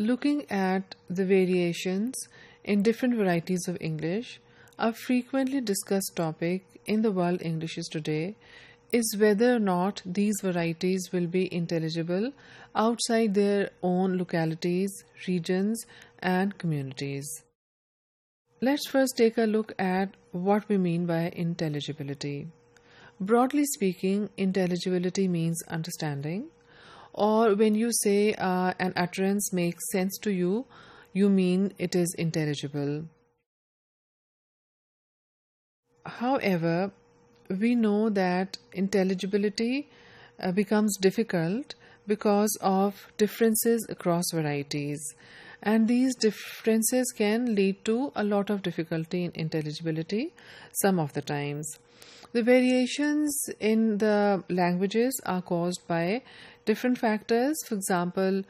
Looking at the variations in different varieties of English, a frequently discussed topic in the world Englishes today is whether or not these varieties will be intelligible outside their own localities, regions, and communities. Let's first take a look at what we mean by intelligibility. Broadly speaking, intelligibility means understanding, or when you say an utterance makes sense to you, you mean it is intelligible. However, we know that intelligibility becomes difficult because of differences across varieties, and these differences can lead to a lot of difficulty in intelligibility some of the times. The variations in the languages are caused by different factors, for example,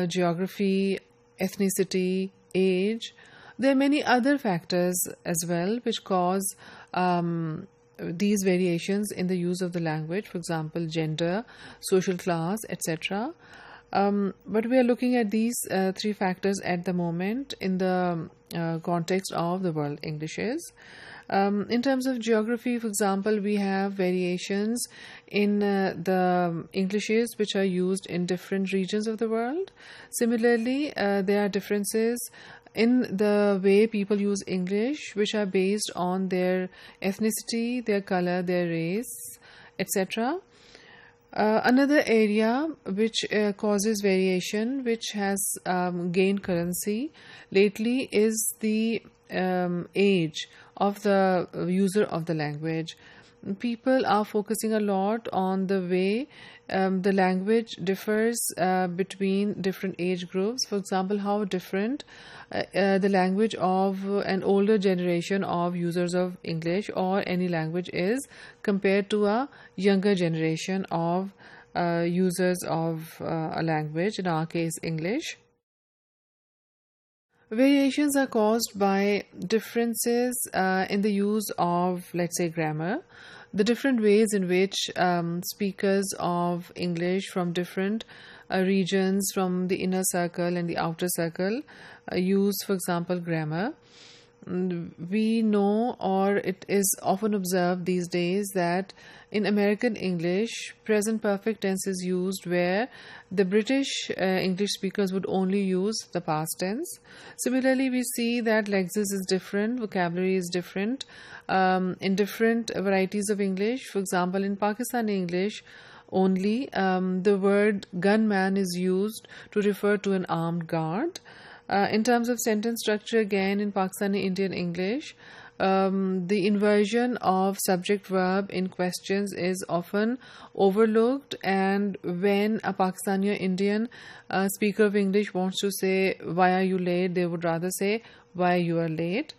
geography, ethnicity, age. There are many other factors as well which cause these variations in the use of the language, for example, gender, social class, etc. But we are looking at these three factors at the moment in the context of the world Englishes. In terms of geography, for example, we have variations in the Englishes which are used in different regions of the world. Similarly, there are differences in the way people use English which are based on their ethnicity, their color, their race, etc. Another area which causes variation, which has gained currency lately, is the age of the user of the language. People are focusing a lot on the way the language differs between different age groups. For example, how different the language of an older generation of users of English or any language is compared to a younger generation of users of a language, in our case English. Variations are caused by differences in the use of, let's say, grammar, the different ways in which speakers of English from different regions, from the inner circle and the outer circle, use, for example, grammar. We know, or it is often observed these days, that in American English, present perfect tense is used where the British English speakers would only use the past tense. Similarly, we see that lexis is different, vocabulary is different in different varieties of English. For example, in Pakistani English, only the word gunman is used to refer to an armed guard. In terms of sentence structure, again, in Pakistani Indian English, the inversion of subject-verb in questions is often overlooked, and when a Pakistani or Indian speaker of English wants to say, "Why are you late?" they would rather say, "Why you are late."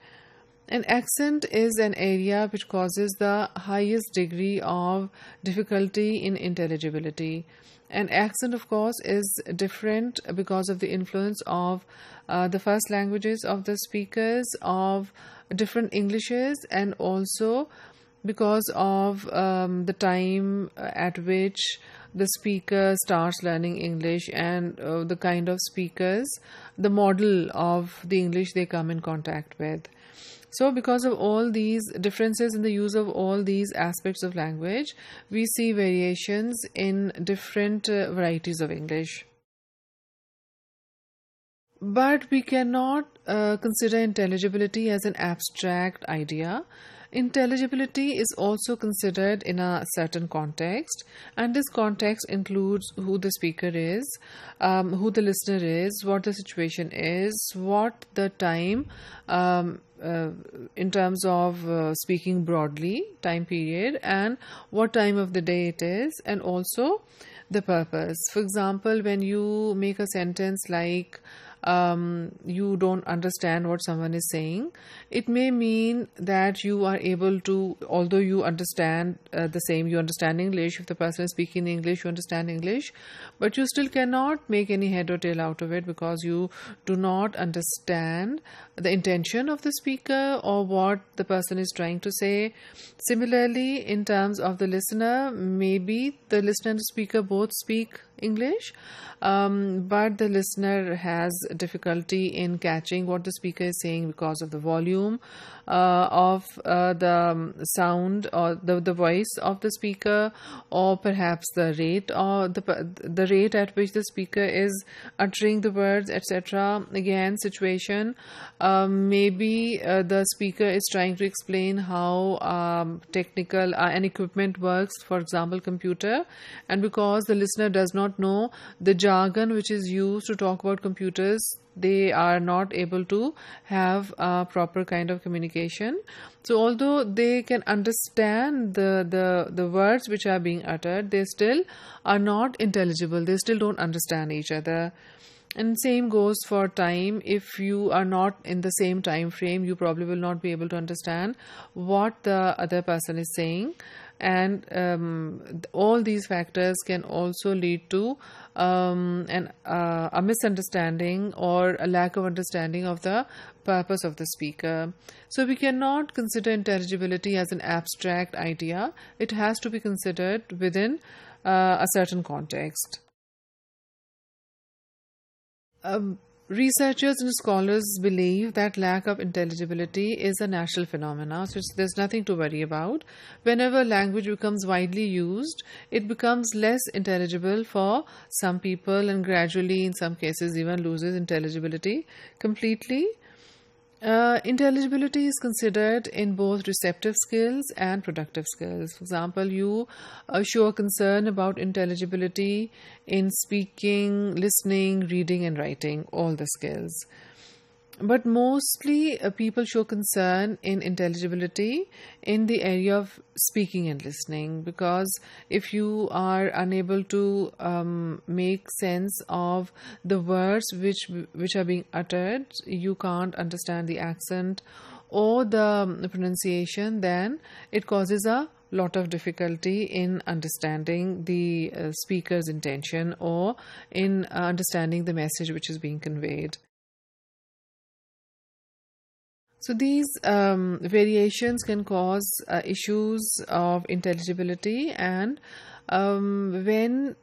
An accent is an area which causes the highest degree of difficulty in intelligibility. An accent, of course, is different because of the influence of the first languages of the speakers of different Englishes, and also because of the time at which the speaker starts learning English and the kind of speakers, the model of the English they come in contact with. So because of all these differences in the use of all these aspects of language, we see variations in different varieties of English. But we cannot consider intelligibility as an abstract idea. Intelligibility is also considered in a certain context, and this context includes who the speaker is, who the listener is, what the situation is, what the time in terms of speaking broadly, time period, and what time of the day it is, and also the purpose. For example, when you make a sentence like you don't understand what someone is saying, it may mean that you are able to, although you understand you understand English, if the person is speaking English, you understand English, but you still cannot make any head or tail out of it because you do not understand the intention of the speaker or what the person is trying to say. Similarly, in terms of the listener, maybe the listener and the speaker both speak English, but the listener has difficulty in catching what the speaker is saying because of the volume of the sound or the voice of the speaker, or perhaps the rate or the rate at which the speaker is uttering the words, etc. Again, situation, maybe the speaker is trying to explain how technical an equipment works, for example computer, and because the listener does not know the jargon which is used to talk about computers, they are not able to have a proper kind of communication. So although they can understand the words which are being uttered, they still are not intelligible, they still don't understand each other. And same goes for time. If you are not in the same time frame, you probably will not be able to understand what the other person is saying. And all these factors can also lead to a misunderstanding or a lack of understanding of the purpose of the speaker. So we cannot consider intelligibility as an abstract idea. It has to be considered within a certain context. Researchers and scholars believe that lack of intelligibility is a natural phenomenon, so there's nothing to worry about. Whenever language becomes widely used, it becomes less intelligible for some people and gradually, in some cases, even loses intelligibility completely. Intelligibility is considered in both receptive skills and productive skills. For example, you show a concern about intelligibility in speaking, listening, reading, and writing, all the skills. But mostly people show concern in intelligibility in the area of speaking and listening, because if you are unable to make sense of the words which are being uttered, you can't understand the accent or the pronunciation, then it causes a lot of difficulty in understanding the speaker's intention or in understanding the message which is being conveyed. So these variations can cause issues of intelligibility, and when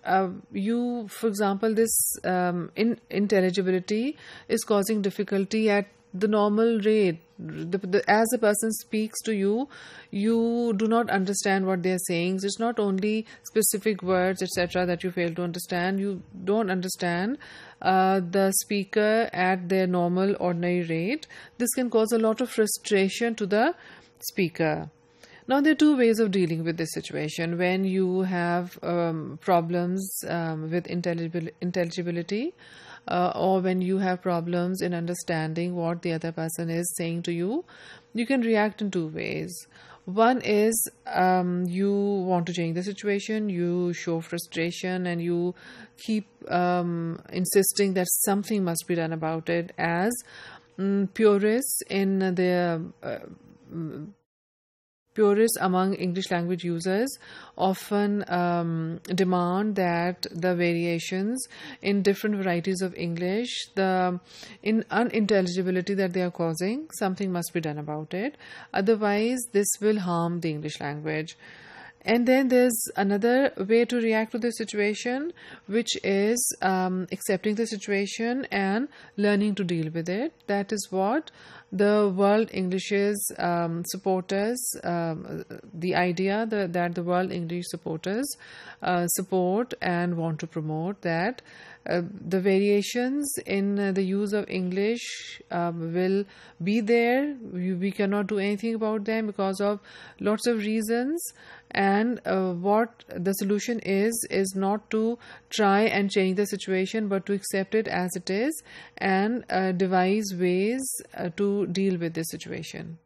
for example, this intelligibility is causing difficulty at the normal rate. As a person speaks to you, you do not understand what they are saying. So it's not only specific words, etc., that you fail to understand. You don't understand the speaker at their normal, ordinary rate. This can cause a lot of frustration to the speaker. Now, there are two ways of dealing with this situation. When you have problems with intelligibility, or when you have problems in understanding what the other person is saying to you, you can react in two ways. One is you want to change the situation, you show frustration, and you keep insisting that something must be done about it, as purists in the purists among English language users often demand that the variations in different varieties of English, the unintelligibility that they are causing, something must be done about it. Otherwise, this will harm the English language. And then there's another way to react to the situation, which is accepting the situation and learning to deal with it. That is what the World English's supporters, the idea that the World English supporters support and want to promote, that the variations in the use of English will be there. We cannot do anything about them because of lots of reasons. And what the solution is not to try and change the situation, but to accept it as it is and devise ways to deal with this situation.